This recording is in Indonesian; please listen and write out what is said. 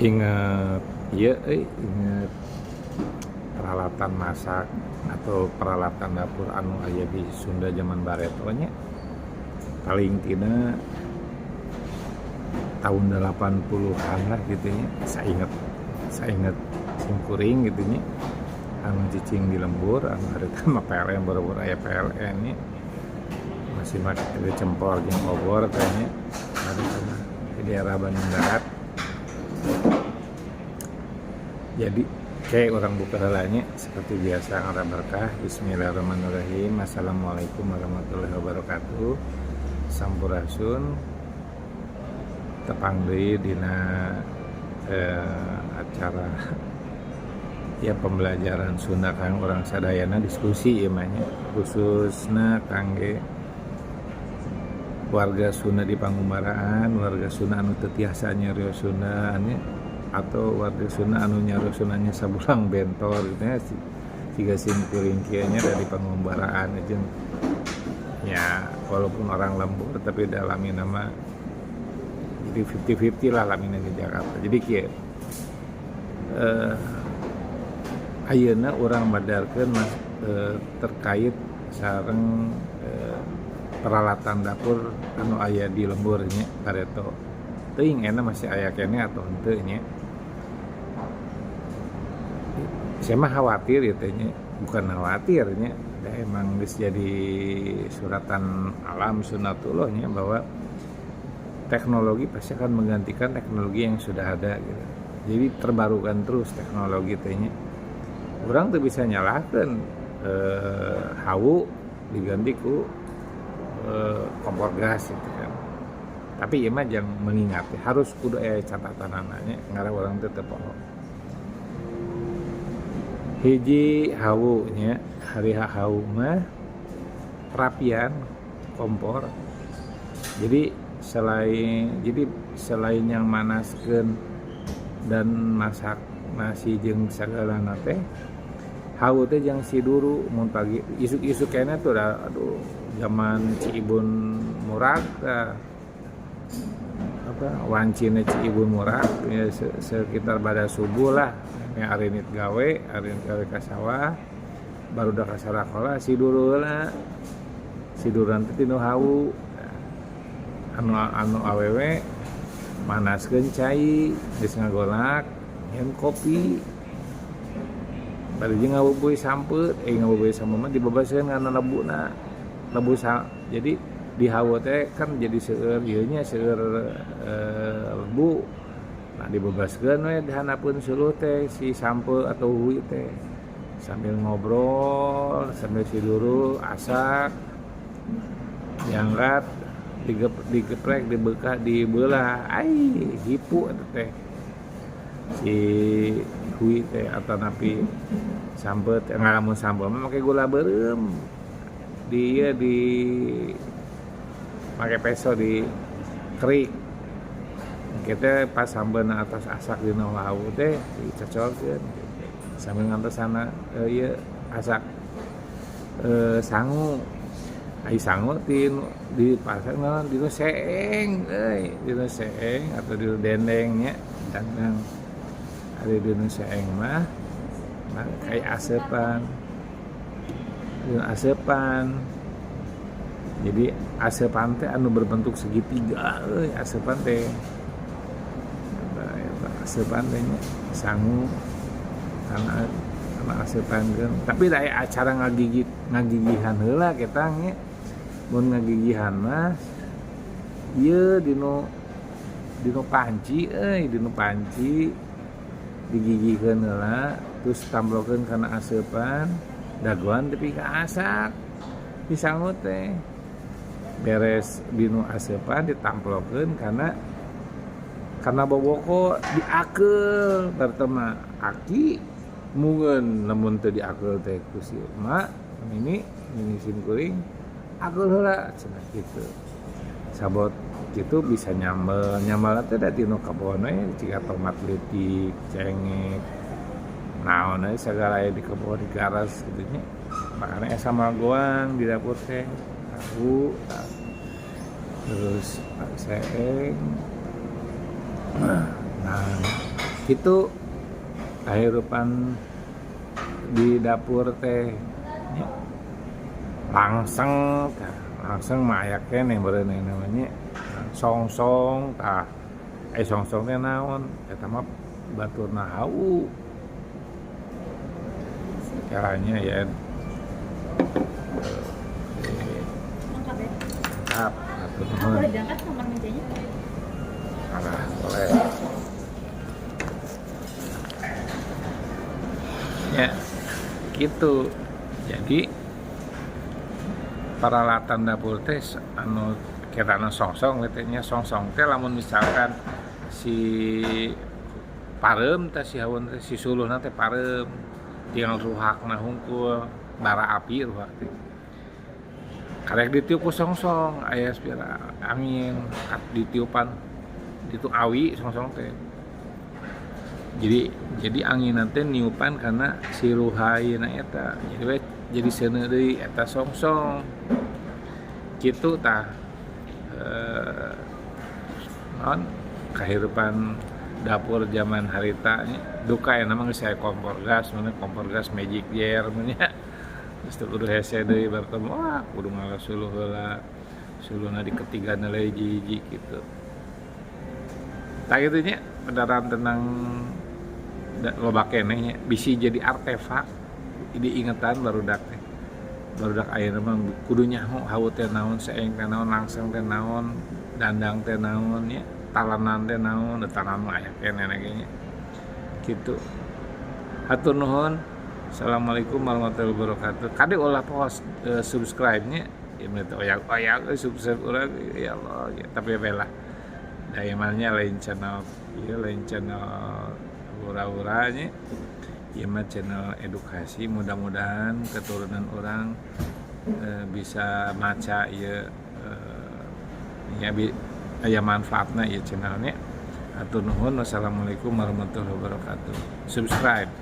Ingat, iya, inget peralatan masak atau peralatan dapur anu aya di Sunda zaman baretonya paling tidak tahun 80-an lah gitu ya. Saya ingat simkuring gitu nya anu cicing di lembur anu harita mah PLN baru-baru aya PLN nya masih make cempor jeung obor kayaknya harita di daerah Bandung Barat. Jadi kayak orang buka helanya seperti biasa ngarah berkah. Bismillahirrahmanirrahim. Assalamualaikum warahmatullahi wabarakatuh. Sampurasun tepang deui dina acara ya pembelajaran Sunda kang orang sadayana diskusi ieu mah nya khususna kangge warga Sunda di Pangumbaraan, warga Sunda anu teu tiasa nyarios Sunda nya atau warga Sunda anu nyarios Sundanya sabulang bentor gitu ya siga simkuring kieu nya dari Pangumbaraan jeung ya walaupun orang lembur tapi dalami nama jadi 50-50 lah lamina di Jakarta. Jadi kieu ayeuna urang madarkeun terkait sareng peralatan dapur anu aya di lembur nya pareto teuing ena masih aya kene atau henteu nya. Saya mah khawatir ya teh nya, bukan khawatir nya, emang geus jadi suratan alam sunnatullah nya bahwa teknologi pasti akan menggantikan teknologi yang sudah ada gitu. Jadi terbarukan terus teknologi teh nya. Urang teu bisa nyalahkeun hawu diganti ku kompor gas gitu kan. Tapi ieu mah jang mengingati harus kudu aya catatanana nya ngara urang teu poho. Hiji hawu nya, hari hawu mah rapian kompor. Jadi selain yang manaskeun dan masak nasi jeung sagalana teh hawu teh jang siduru mun pagi isuk-isuk kene tuh aduh zaman Ciibun Murag wancina Ciibun Murag ya, sekitar pada subuh lah ya arinit gawe ka sawah baru dah ka sarakola sidureula siduran teh tinu hawu anu awewe manaskeun cai geus ngagolak nyen kopi bari jeung ngabubuy sampeut ngabubuy sampeut mah dibebaskeun ngana lebuna lebu jadi di hawu teh kan jadi seueur ieu nya seueur lebu. Nah dibebaskeun we dihanapeun suluh teh si sampeu atau uwi teh sambil ngobrol sambil siduru asak diangkat digeprek dibekah dibelah hipu eta teh si uwi teh atau napi sampeu teh ngalamun sampeu mah make gula beureum dia di pakai peso di kerik kita pas sambeuna atas asak dina hawu teh dicocolkeun sambil ngantosana ieu asak sangu ai sangu di pasar ngaran dinu seeng dinu seeng atau dinu dendeng nya dan ada dinu seeng mah kayak asepan jadi asepan teh anu berbentuk segitiga asepan teh asepan teh sangu karena asepan kan tapi da acara ngagigihan heula kita nya mun ngagigihan mah ieu dinu panci dinu panci digigihkeun heula terus tamblokeun kana asepan dagoan tepi ka asak disangu teh beres dinu asepan ditamplokeun karena boboko diakeul pertama aki mungeun lamun teu diakeul teh ku si emak ini simkuring akeul heula cenah kitu sabot kitu bisa nyambel teh da dinu kebon we ciga tomat leutik cengek naon we sagala aya di kebon digaras kitu nya makana asa magoang di dapur teh tahu terus seeng nah Itu kehidupan di dapur teh nya, langsung mayak keneh beureuh namanya songsong tah songsong teh naon eta mah baturna hau caranya ya Lengkap ya? lengkap batur Ah, nuhun boleh diangkat nomor mejanya? alah boleh ya gitu. Jadi peralatan dapur teh anu kirana songsong nya songsong teh lamun misalkan si parem teh si haweun teh si suluhna teh parem tinggal ruhakna hungkul bara api ruhak teh karek ditiup ku songsong aya spira angin ditiupan itu awi songsong teh jadi angin teh niupan karena si ruhayeuna eta jadi seuneu deui eta songsong kitu tah non kehidupan dapur zaman harita duka ya namanya saya kompor gas magic jar nya geus teu kudu hese deui bertemu wah kudu ngalas suluh heula suluhna diketigana leuy hiji kitu tah kitu nya beneran tenang loba keneh nya bisi jadi artefak diingetan barudak ayeuna mah kudu nyaho hawu teh naon saeng teh naon langsung teh naon dandang teh naon nya talanan teh naon tanan mah aya keneh nya kitu hatur nuhun. Assalamualaikum warahmatullahi wabarakatuh. Kade ulah post subscribe nya ieu teh oyak subscribe urang ya Allah ya, tapi belah dayanya lain channel ura-ura nya ieu mah channel edukasi mudah-mudahan keturunan orang bisa maca ieu aya manfaatna ieu channelnya. Hatur nuhun. Wassalamualaikum warahmatullahi wabarakatuh. Subscribe.